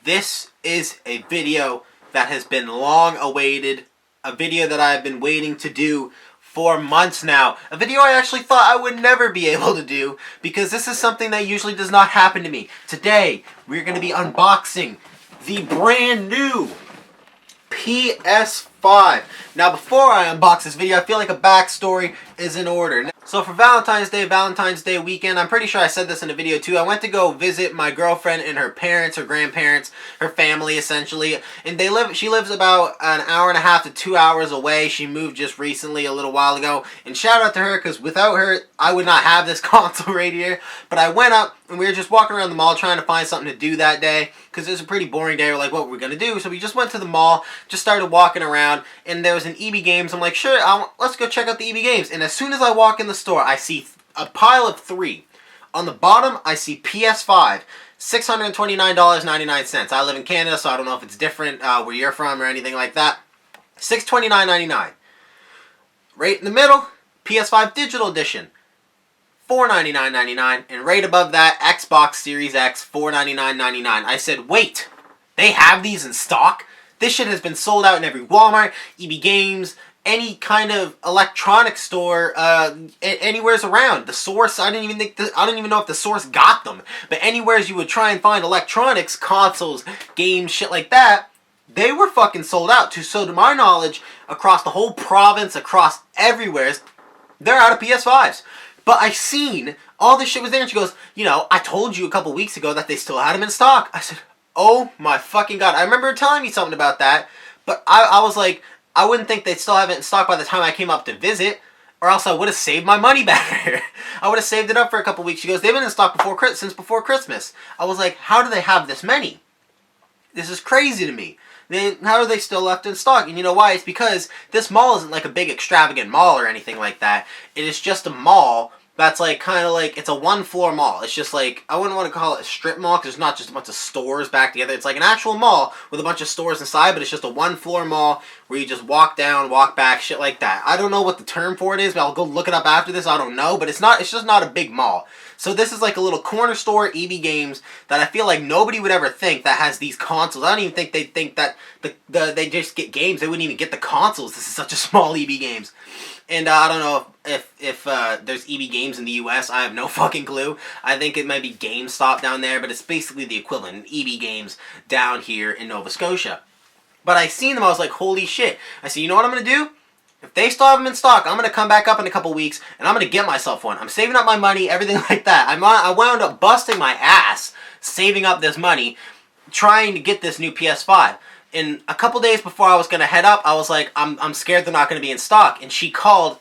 This is a video that has been long awaited, a video that I've been waiting to do for months now. A video I actually thought I would never be able to do because this is something that usually does not happen to me. Today, we're going to be unboxing the brand new PS5. Now, before I unbox this video, I feel like a backstory is in order. So for Valentine's Day weekend, I'm pretty sure I said this in a video too, I went to go visit my girlfriend and her parents, her grandparents, her family essentially. And she lives about an hour and a half to 2 hours away. She moved just recently, a little while ago. And shout out to her, because without her, I would not have this console right here. But I went up and we were just walking around the mall trying to find something to do that day, because it was a pretty boring day. We're like, what we're going to do? So we just went to the mall, just started walking around, and there was an EB Games. I'm like, sure, let's go check out the EB Games. And as soon as I walk in the store, I see a pile of three. On the bottom, I see PS5, $629.99. I live in Canada, so I don't know if it's different where you're from or anything like that. $629.99. Right in the middle, PS5 Digital Edition, $499.99. And right above that, Xbox Series X, $499.99. I said, wait, they have these in stock? This shit has been sold out in every Walmart, EB Games, any kind of electronic store, anywhere's around. The Source, I don't even know if the Source got them, but anywheres you would try and find electronics, consoles, games, shit like that, they were fucking sold out. So to my knowledge, across the whole province, across everywhere, they're out of PS5s. But I seen all this shit was there, and she goes, you know, I told you a couple weeks ago that they still had them in stock. I said, oh my fucking god. I remember her telling me something about that, but I was like, I wouldn't think they'd still have it in stock by the time I came up to visit, or else I would have saved my money better. I would have saved it up for a couple weeks. She goes, they've been in stock since before Christmas. I was like, how do they have this many? This is crazy to me. How are they still left in stock? And you know why? It's because this mall isn't like a big extravagant mall or anything like that. It is just a mall that's like kind of like, it's a one-floor mall. It's just like, I wouldn't want to call it a strip mall because it's not just a bunch of stores back together. It's like an actual mall with a bunch of stores inside, but it's just a one-floor mall where you just walk down, walk back, shit like that. I don't know what the term for it is, but I'll go look it up after this. I don't know, but it's just not a big mall. So this is like a little corner store EB Games that I feel like nobody would ever think that has these consoles. I don't even think they'd think that they just get games. They wouldn't even get the consoles. This is such a small EB Games. And I don't know if there's EB Games in the US. I have no fucking clue. I think it might be GameStop down there, but it's basically the equivalent. EB Games down here in Nova Scotia. But I seen them, I was like, holy shit. I said, you know what I'm going to do? If they still have them in stock, I'm going to come back up in a couple weeks, and I'm going to get myself one. I'm saving up my money, everything like that. I wound up busting my ass saving up this money, trying to get this new PS5. And a couple days before I was going to head up, I was like, I'm scared they're not going to be in stock. And she called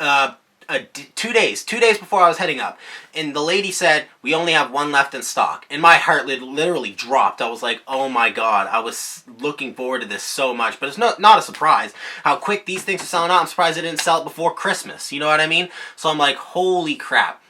2 days before I was heading up. And the lady said, we only have one left in stock. And my heart literally dropped. I was like, oh my god. I was looking forward to this so much. But it's not a surprise how quick these things are selling out. I'm surprised they didn't sell it before Christmas. You know what I mean? So I'm like, holy crap.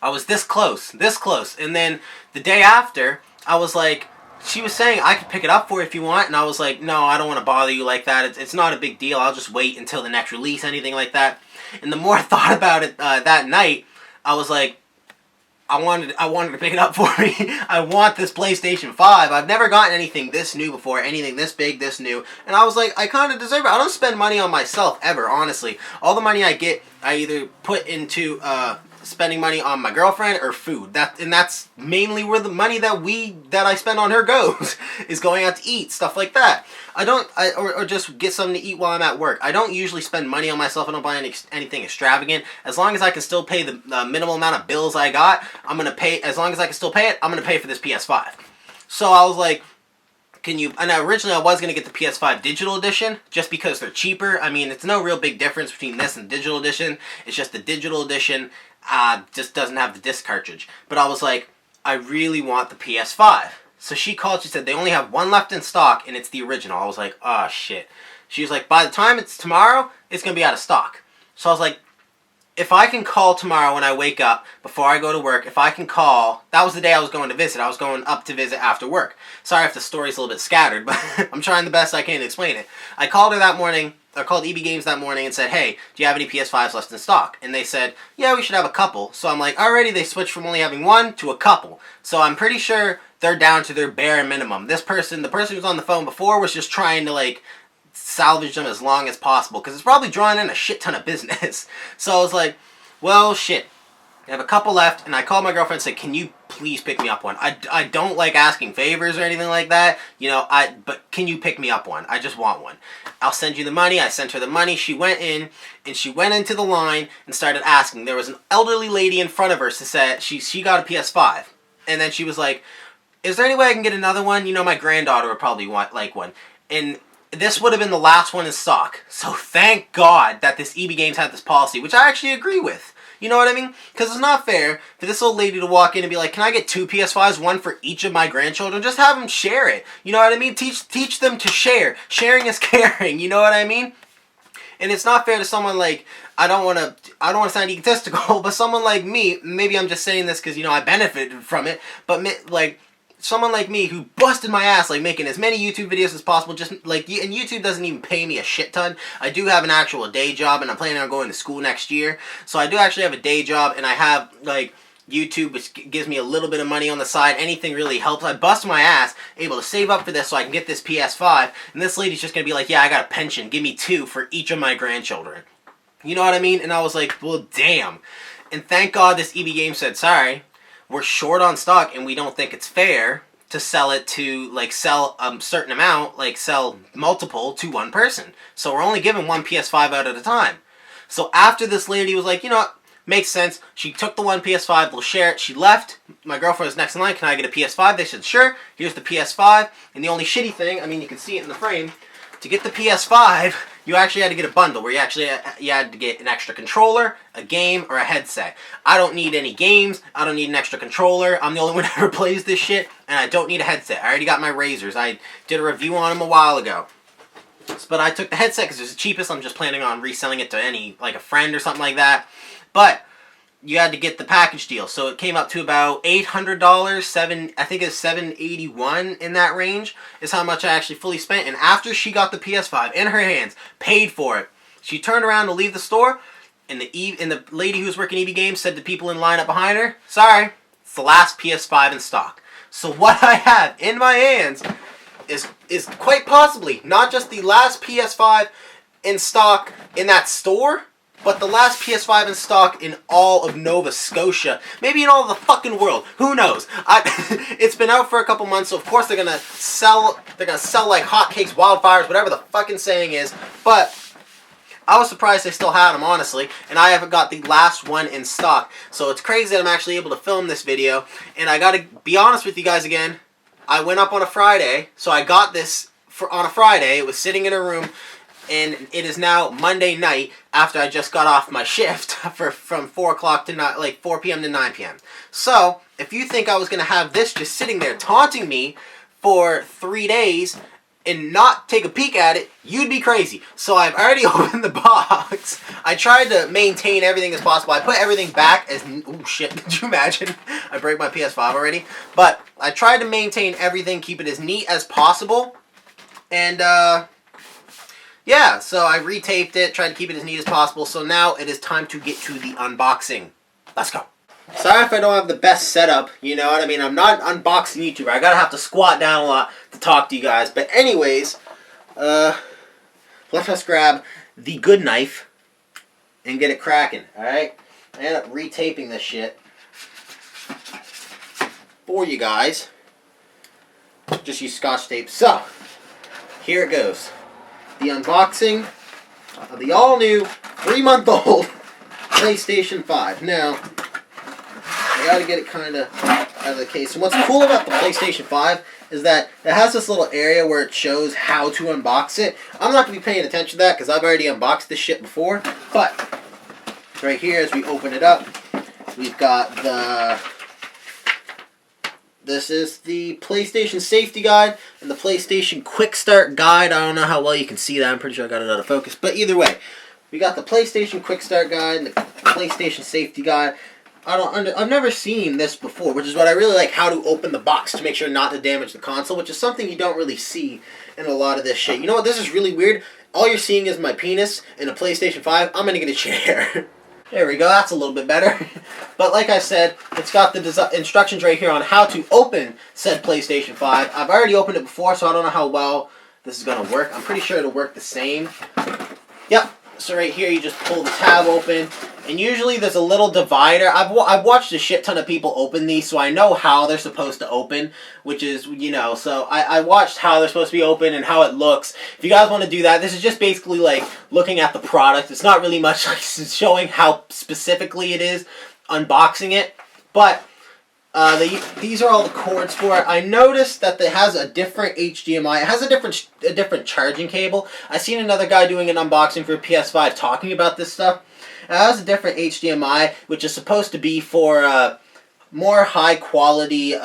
I was this close. And then the day after, I was like, she was saying, I could pick it up for you if you want. And I was like, no, I don't want to bother you like that. It's not a big deal. I'll just wait until the next release, anything like that. And the more I thought about it that night, I was like, I wanted to pick it up for me. I want this PlayStation 5. I've never gotten anything this new before, anything this big, this new. And I was like, I kind of deserve it. I don't spend money on myself ever, honestly. All the money I get, I either put into spending money on my girlfriend or food. That's mainly where the money that I spend on her goes, is going out to eat, stuff like that. Or just get something to eat while I'm at work. I don't usually spend money on myself. I don't buy anything extravagant. As long as I can still pay the minimal amount of bills I got, I'm gonna pay. As long as I can still pay it, I'm gonna pay for this PS5. So I was like, and originally I was going to get the PS5 Digital Edition, just because they're cheaper. I mean, it's no real big difference between this and Digital Edition. It's just the Digital Edition just doesn't have the disc cartridge. But I was like, I really want the PS5. So she called, she said, they only have one left in stock, and it's the original. I was like, oh shit. She was like, by the time it's tomorrow, it's going to be out of stock. So I was like, if I can call tomorrow when I wake up, before I go to work, if I can call, that was the day I was going to visit. I was going up to visit after work. Sorry if the story's a little bit scattered, but I'm trying the best I can to explain it. I called her that morning, I called EB Games that morning and said, hey, do you have any PS5s left in stock? And they said, yeah, we should have a couple. So I'm like, already they switched from only having one to a couple. So I'm pretty sure they're down to their bare minimum. This person, the person who was on the phone before, was just trying to like salvage them as long as possible because it's probably drawing in a shit ton of business. So I was like, well, shit. I have a couple left, and I called my girlfriend and said, can you please pick me up one? I don't like asking favors or anything like that, you know, but can you pick me up one? I just want one. I'll send you the money. I sent her the money. She went in, and she went into the line and started asking. There was an elderly lady in front of her who said she got a PS5. And then she was like, is there any way I can get another one? You know, my granddaughter would probably like one. And this would have been the last one in stock. So thank God that this EB Games had this policy, which I actually agree with. You know what I mean? Because it's not fair for this old lady to walk in and be like, can I get 2 PS5s, one for each of my grandchildren? Just have them share it. You know what I mean? Teach them to share. Sharing is caring. You know what I mean? And it's not fair to someone like, I don't want to sound egotistical, but someone like me, maybe I'm just saying this because, you know, I benefited from it, but like, someone like me who busted my ass like making as many YouTube videos as possible, just like, and YouTube doesn't even pay me a shit ton. I do have an actual day job and I'm planning on going to school next year. So I do actually have a day job and I have like YouTube, which gives me a little bit of money on the side. Anything really helps. I bust my ass able to save up for this so I can get this PS5, and this lady's just going to be like, yeah, I got a pension. Give me 2 for each of my grandchildren. You know what I mean? And I was like, well, damn. And thank God this EB Game said, sorry, we're short on stock and we don't think it's fair to sell it to, like, sell a certain amount, like, sell multiple to one person. So we're only giving one PS5 out at a time. So after this lady was like, you know what, makes sense. She took the one PS5, they'll share it. She left. My girlfriend was next in line, can I get a PS5? They said, sure, here's the PS5. And the only shitty thing, I mean, you can see it in the frame, to get the PS5, you actually had to get a bundle where you had to get an extra controller, a game, or a headset. I don't need any games. I don't need an extra controller. I'm the only one who ever plays this shit, and I don't need a headset. I already got my Razors. I did a review on them a while ago. But I took the headset because it's the cheapest. I'm just planning on reselling it to any, like a friend or something like that. But you had to get the package deal, so it came up to about $800. I think it's $781 in that range is how much I actually fully spent. And after she got the PS5 in her hands, paid for it, she turned around to leave the store, and the lady who was working EB Games said to people in line up behind her, "Sorry, it's the last PS5 in stock." So what I have in my hands is quite possibly not just the last PS5 in stock in that store, but the last PS5 in stock in all of Nova Scotia. Maybe in all of the fucking world. Who knows? It's been out for a couple months, so of course they're gonna sell like hotcakes, wildfires, whatever the fucking saying is. But I was surprised they still had them, honestly, and I haven't got the last one in stock. So it's crazy that I'm actually able to film this video. And I gotta be honest with you guys again. I went up on a Friday, so I got this on a Friday. It was sitting in a room. And it is now Monday night after I just got off my shift from 4 o'clock to 4 p.m. to 9 p.m. So, if you think I was going to have this just sitting there taunting me for 3 days and not take a peek at it, you'd be crazy. So I've already opened the box. I tried to maintain everything as possible. I put everything back as... Oh shit, could you imagine? I break my PS5 already. But I tried to maintain everything, keep it as neat as possible. And, yeah, so I retaped it, tried to keep it as neat as possible, so now it is time to get to the unboxing. Let's go. Sorry if I don't have the best setup, you know what I mean? I'm not an unboxing YouTuber. I gotta have to squat down a lot to talk to you guys. But anyways, let us grab the good knife and get it cracking, alright? I ended up retaping this shit for you guys. Just use Scotch tape. So, here it goes. The unboxing of the all-new 3-month-old PlayStation 5. Now, I gotta get it kind of out of the case. And what's cool about the PlayStation 5 is that it has this little area where it shows how to unbox it. I'm not going to be paying attention to that because I've already unboxed this shit before. But, right here as we open it up, we've got the... This is the PlayStation Safety Guide and the PlayStation Quick Start Guide. I don't know how well you can see that. I'm pretty sure I got it out of focus. But either way, we got the PlayStation Quick Start Guide and the PlayStation Safety Guide. I've never seen this before, which is what I really like, how to open the box to make sure not to damage the console, which is something you don't really see in a lot of this shit. You know what? This is really weird. All you're seeing is my penis in a PlayStation 5. I'm going to get a chair. There we go, that's a little bit better. But like I said, it's got the instructions right here on how to open said PlayStation 5. I've already opened it before, so I don't know how well this is going to work. I'm pretty sure it'll work the same. Yep, so right here you just pull the tab open, and usually there's a little divider. I've watched a shit ton of people open these, so I know how they're supposed to open, which is, you know, so I watched how they're supposed to be open and how it looks. If you guys want to do that, this is just basically like looking at the product. It's not really much like showing how specifically it is, unboxing it, but these are all the cords for it. I noticed that it has a different HDMI. It has a different charging cable. I seen another guy doing an unboxing for a PS5 talking about this stuff. It has a different HDMI, which is supposed to be for more high quality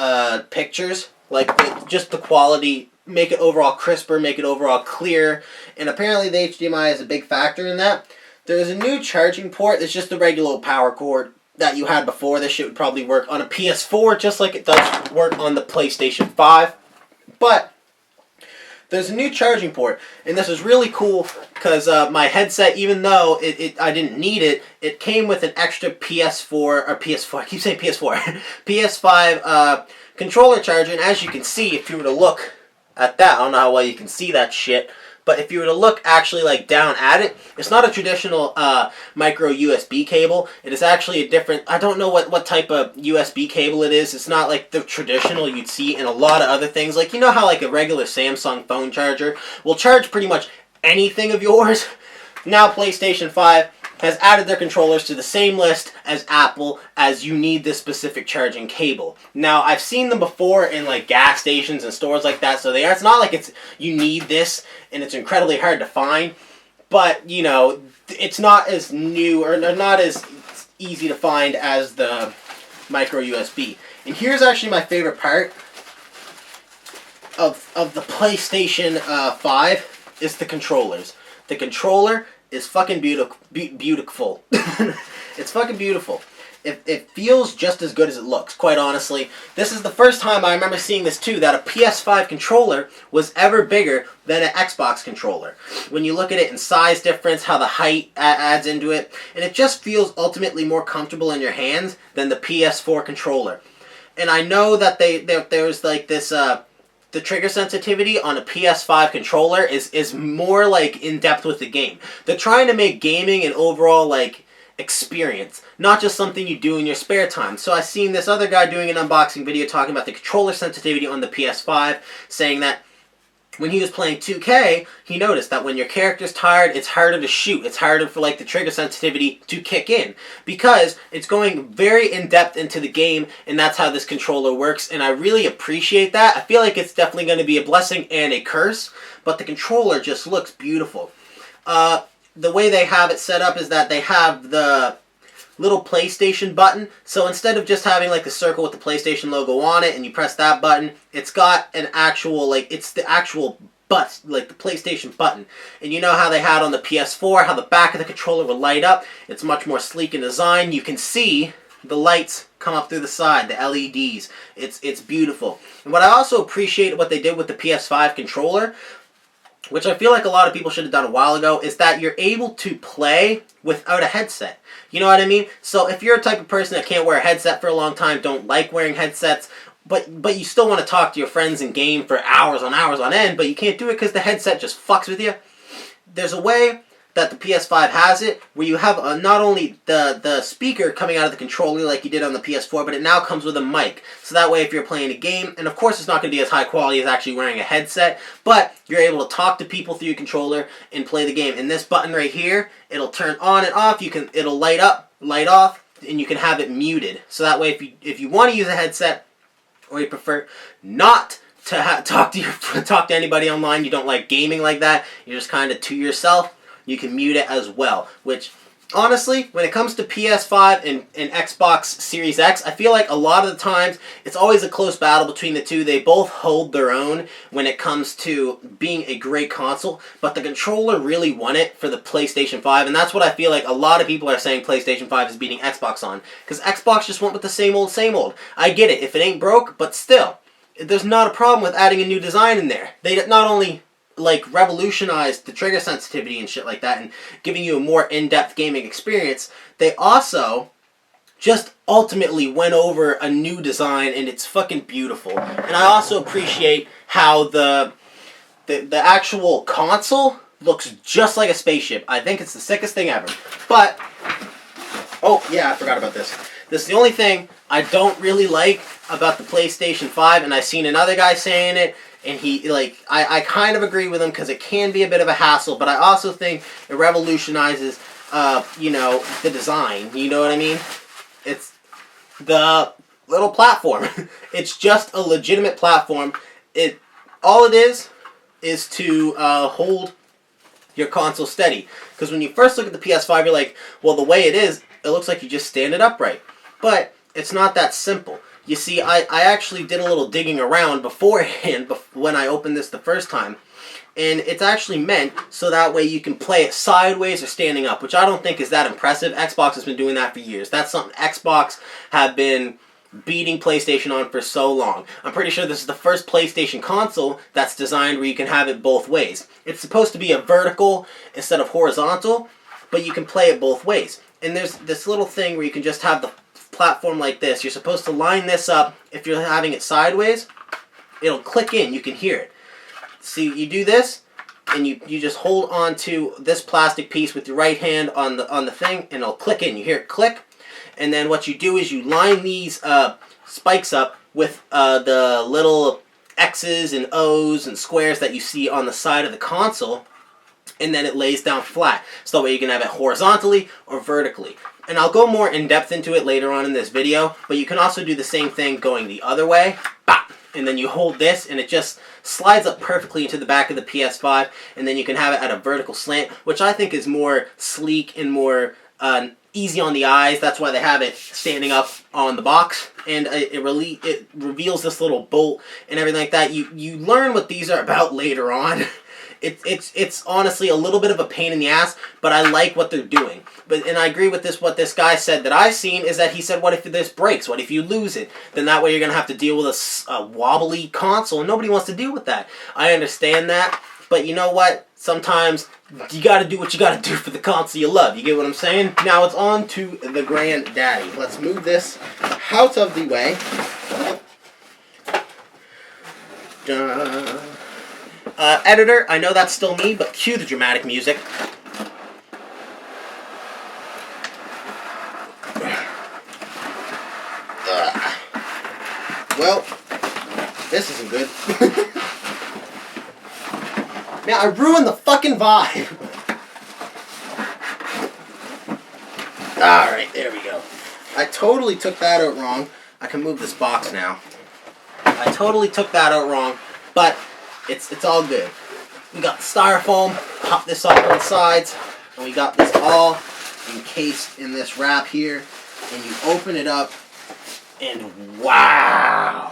pictures, like just the quality, make it overall crisper, make it overall clear. And apparently the HDMI is a big factor in that. There's a new charging port. It's just the regular power cord that you had before. This shit would probably work on a PS4 just like it does work on the PlayStation 5. But there's a new charging port, and this is really cool because my headset, even though I didn't need it, it came with an extra PS4, I keep saying PS4, PS5 controller charger, and as you can see, if you were to look at that, I don't know how well you can see that shit, but if you were to look actually like down at it, it's not a traditional micro USB cable. It is actually a different, I don't know what type of USB cable it is. It's not like the traditional you'd see in a lot of other things. Like, you know how like a regular Samsung phone charger will charge pretty much anything of yours? Now PlayStation 5 has added their controllers to the same list as Apple as you need this specific charging cable. Now, I've seen them before in like gas stations and stores like that, so it's not like you need this and it's incredibly hard to find, but you know, it's not as new or not as easy to find as the micro USB. And here's actually my favorite part of the PlayStation 5 is the controllers. The controller is fucking beautiful. It's fucking beautiful. It feels just as good as it looks, quite honestly. This is the first time I remember seeing this too, that a PS5 controller was ever bigger than an Xbox controller. When you look at it in size difference, how the height adds into it, and it just feels ultimately more comfortable in your hands than the PS4 controller. And I know that there's like this the trigger sensitivity on a PS5 controller is more like in depth with the game. They're trying to make gaming an overall like experience, not just something you do in your spare time. So I've seen this other guy doing an unboxing video talking about the controller sensitivity on the PS5, saying that when he was playing 2K, he noticed that when your character's tired, it's harder to shoot. It's harder for like the trigger sensitivity to kick in because it's going very in-depth into the game, and that's how this controller works, and I really appreciate that. I feel like it's definitely going to be a blessing and a curse, but the controller just looks beautiful. The way they have it set up is that they have the little PlayStation button. So instead of just having like a circle with the PlayStation logo on it and you press that button, it's got an actual, like, it's the actual like the PlayStation button. And you know how they had on the PS4, how the back of the controller will light up? It's much more sleek in design. You can see the lights come up through the side, the LEDs. It's beautiful. And what I also appreciate what they did with the PS5 controller, which I feel like a lot of people should have done a while ago, is that you're able to play without a headset. You know what I mean? So if you're a type of person that can't wear a headset for a long time, don't like wearing headsets, but you still want to talk to your friends and game for hours on end, but you can't do it because the headset just fucks with you, there's a way that the PS5 has it, where you have not only the speaker coming out of the controller like you did on the PS4, but it now comes with a mic. So that way if you're playing a game, and of course it's not going to be as high quality as actually wearing a headset, but you're able to talk to people through your controller and play the game. And this button right here, it'll turn on and off, it'll light up, light off, and you can have it muted. So that way if you want to use a headset, or you prefer not to talk to anybody online, you don't like gaming like that, you're just kind of to yourself, you can mute it as well, which, honestly, when it comes to PS5 and Xbox Series X, I feel like a lot of the times, it's always a close battle between the two. They both hold their own when it comes to being a great console, but the controller really won it for the PlayStation 5, and that's what I feel like a lot of people are saying PlayStation 5 is beating Xbox on, because Xbox just went with the same old, same old. I get it, if it ain't broke, but still, there's not a problem with adding a new design in there. They not only like revolutionized the trigger sensitivity and shit like that, and giving you a more in-depth gaming experience, they also just ultimately went over a new design, and it's fucking beautiful. And I also appreciate how the actual console looks just like a spaceship. I think it's the sickest thing ever. But, oh yeah, I forgot about this. This is the only thing I don't really like about the PlayStation 5, and I've seen another guy saying it, and he, like, I kind of agree with him because it can be a bit of a hassle, but I also think it revolutionizes, you know, the design. You know what I mean? It's the little platform. It's just a legitimate platform. All it is to hold your console steady. Because when you first look at the PS5, you're like, well, the way it looks like you just stand it upright. But it's not that simple. You see, I actually did a little digging around beforehand when I opened this the first time. And it's actually meant so that way you can play it sideways or standing up, which I don't think is that impressive. Xbox has been doing that for years. That's something Xbox have been beating PlayStation on for so long. I'm pretty sure this is the first PlayStation console that's designed where you can have it both ways. It's supposed to be a vertical instead of horizontal, but you can play it both ways. And there's this little thing where you can just have the platform like this. You're supposed to line this up. If you're having it sideways, it'll click in. You can hear it. See, you do this, and you just hold on to this plastic piece with your right hand on the thing, and it'll click in. You hear it click, and then what you do is you line these spikes up with the little X's and O's and squares that you see on the side of the console, and then it lays down flat. So that way you can have it horizontally or vertically. And I'll go more in depth into it later on in this video, but you can also do the same thing going the other way. Bop! And then you hold this, and it just slides up perfectly into the back of the PS5, and then you can have it at a vertical slant, which I think is more sleek and more easy on the eyes. That's why they have it standing up on the box, and it reveals this little bolt and everything like that. You learn what these are about later on. It's honestly a little bit of a pain in the ass, but I like what they're doing. And I agree with what this guy said that I've seen, is that he said, what if this breaks? What if you lose it? Then that way you're going to have to deal with a wobbly console, and nobody wants to deal with that. I understand that, but you know what? Sometimes you got to do what you got to do for the console you love. You get what I'm saying? Now it's on to the granddaddy. Let's move this out of the way. Editor, I know that's still me, but cue the dramatic music. Well, this isn't good. Man, I ruined the fucking vibe. Alright, there we go. I totally took that out wrong. I can move this box now. I totally took that out wrong, but it's all good. We got the styrofoam, pop this off on the sides, and we got this all encased in this wrap here, and you open it up, and wow!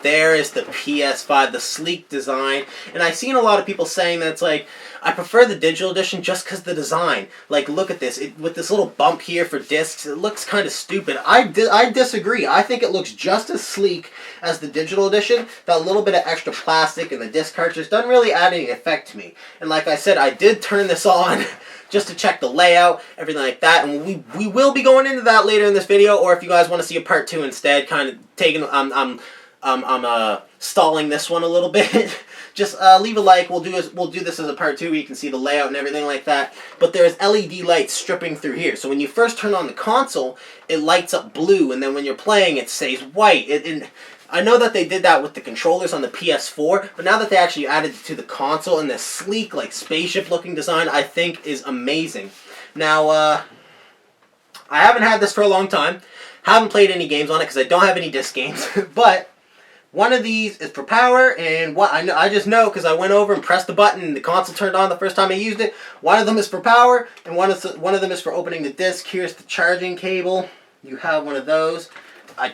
There is the PS5, the sleek design. And I've seen a lot of people saying that it's like, I prefer the digital edition just because the design. Like, look at this. With this little bump here for discs, it looks kind of stupid. I disagree. I think it looks just as sleek as the digital edition. That little bit of extra plastic and the disc cartridge doesn't really add any effect to me. And like I said, I did turn this on just to check the layout, everything like that. And we will be going into that later in this video, or if you guys want to see a part 2 instead, kind of taking... I'm stalling this one a little bit. Just leave a like. We'll do this as a part 2 where you can see the layout and everything like that. But there's LED lights stripping through here. So when you first turn on the console, it lights up blue, and then when you're playing, it stays white. I know that they did that with the controllers on the PS4, but now that they actually added it to the console and this sleek, like spaceship-looking design, I think is amazing. Now, I haven't had this for a long time. Haven't played any games on it because I don't have any disc games, but one of these is for power, and I just know because I went over and pressed the button and the console turned on the first time I used it. One of them is for power, and one of them is for opening the disc. Here's the charging cable. You have one of those. I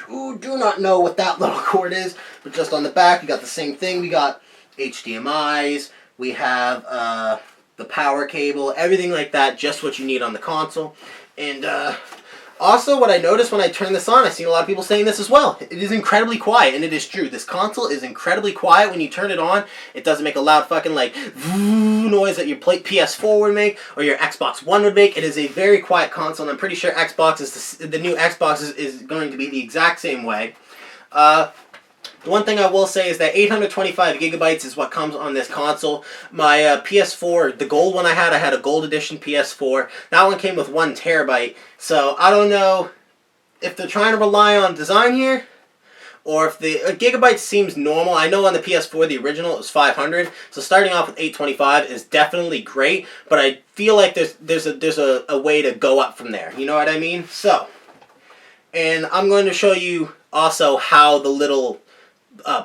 do not know what that little cord is, but just on the back you got the same thing. We got HDMIs, we have the power cable, everything like that, just what you need on the console. And Also, what I noticed when I turned this on, I've seen a lot of people saying this as well. It is incredibly quiet, and it is true. This console is incredibly quiet when you turn it on. It doesn't make a loud fucking like noise that your PS4 would make or your Xbox One would make. It is a very quiet console, and I'm pretty sure Xbox is the new Xbox is going to be the exact same way. The one thing I will say is that 825 gigabytes is what comes on this console. My PS4, the gold one I had a gold edition PS4. That one came with 1 terabyte. So I don't know if they're trying to rely on design here, or if the gigabytes seems normal. I know on the PS4, the original, it was 500. So starting off with 825 is definitely great, but I feel like there's a way to go up from there. You know what I mean? So, and I'm going to show you also how the little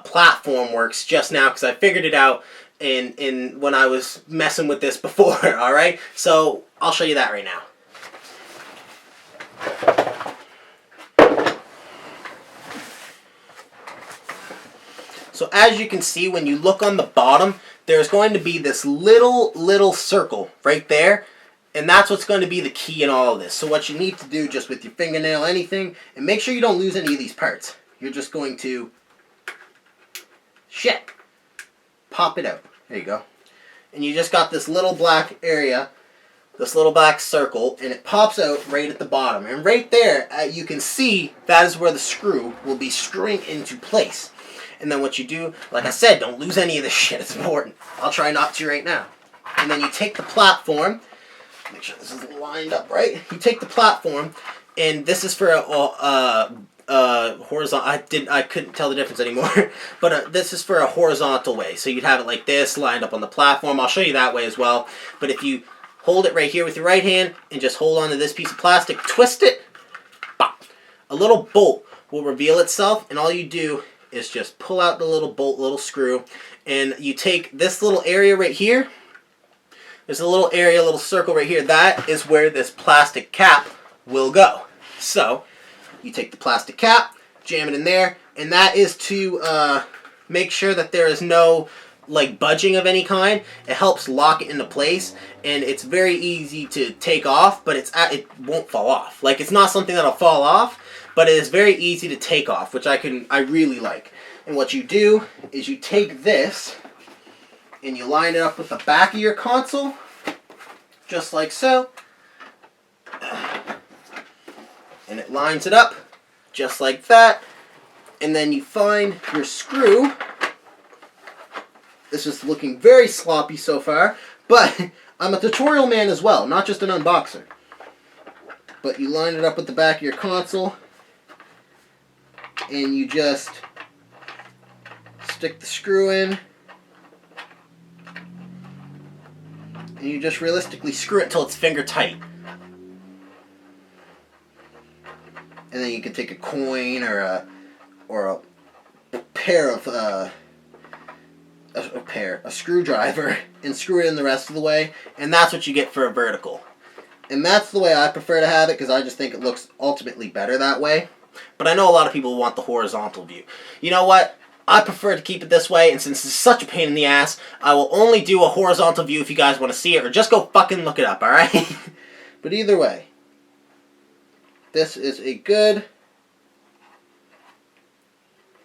platform works just now, because I figured it out in when I was messing with this before. All right, so I'll show you that right now. So as you can see, when you look on the bottom, there's going to be this little circle right there, and that's what's going to be the key in all of this. So what you need to do, just with your fingernail, anything, and make sure you don't lose any of these parts. You're just going to pop it out. There you go. And you just got this little black area, this little black circle, and it pops out right at the bottom. And right there, you can see that is where the screw will be screwing into place. And then what you do, like I said, don't lose any of this shit. It's important. I'll try not to right now. And then you take the platform. Make sure this is lined up right. You take the platform, and this is for a horizontal. I couldn't tell the difference anymore. But this is for a horizontal way. So you'd have it like this, lined up on the platform. I'll show you that way as well. But if you hold it right here with your right hand and just hold on to this piece of plastic, twist it, pop, a little bolt will reveal itself, and all you do is just pull out the little bolt, little screw, and you take this little area right here. There's a little area, a little circle right here. That is where this plastic cap will go. So you take the plastic cap, jam it in there, and that is to make sure that there is no like budging of any kind. It helps lock it into place, and it's very easy to take off, but it won't fall off. Like, it's not something that'll fall off, but it is very easy to take off, which I really like. And what you do is you take this and you line it up with the back of your console, just like so. And it lines it up just like that. And then you find your screw. This is looking very sloppy so far, but I'm a tutorial man as well, not just an unboxer. But you line it up with the back of your console, and you just stick the screw in, and you just realistically screw it until it's finger tight. And then you can take a coin or a pair of a screwdriver and screw it in the rest of the way, and that's what you get for a vertical. And that's the way I prefer to have it, because I just think it looks ultimately better that way. But I know a lot of people want the horizontal view. You know what? I prefer to keep it this way, and since it's such a pain in the ass, I will only do a horizontal view if you guys want to see it, or just go fucking look it up, alright? But either way, this is a good...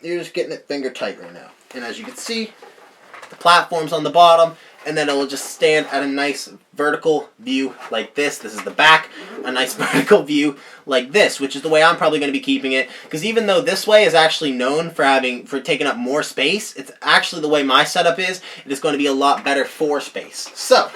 You're just getting it finger tight right now. And as you can see, the platform's on the bottom, and then it will just stand at a nice vertical view like this. This is the back, a nice vertical view like this, which is the way I'm probably going to be keeping it. Because even though this way is actually known for taking up more space, it's actually the way my setup is. It is going to be a lot better for space. So,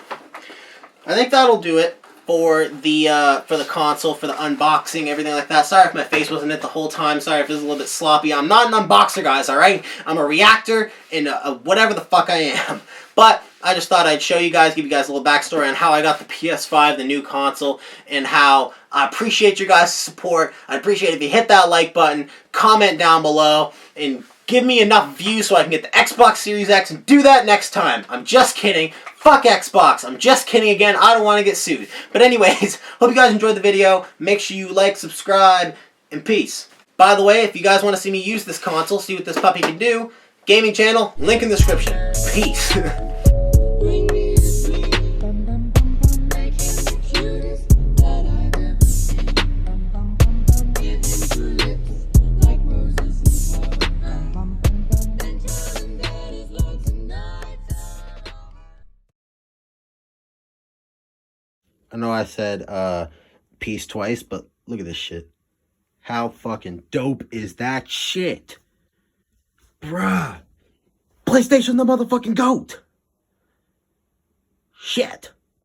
I think that'll do it for the console, for the unboxing, everything like that. Sorry if my face wasn't it the whole time. Sorry if it was a little bit sloppy. I'm not an unboxer, guys, alright? I'm a reactor and whatever the fuck I am. But I just thought I'd show you guys, give you guys a little backstory on how I got the PS5, the new console, and how I appreciate your guys' support. I'd appreciate it if you hit that like button, comment down below, and give me enough views so I can get the Xbox Series X and do that next time. I'm just kidding. Fuck Xbox. I'm just kidding again. I don't want to get sued. But anyways, hope you guys enjoyed the video. Make sure you like, subscribe, and peace. By the way, if you guys want to see me use this console, see what this puppy can do, gaming channel, link in the description. Peace. I know I said peace twice, but look at this shit. How fucking dope is that shit? Bruh. PlayStation the motherfucking GOAT. Shit.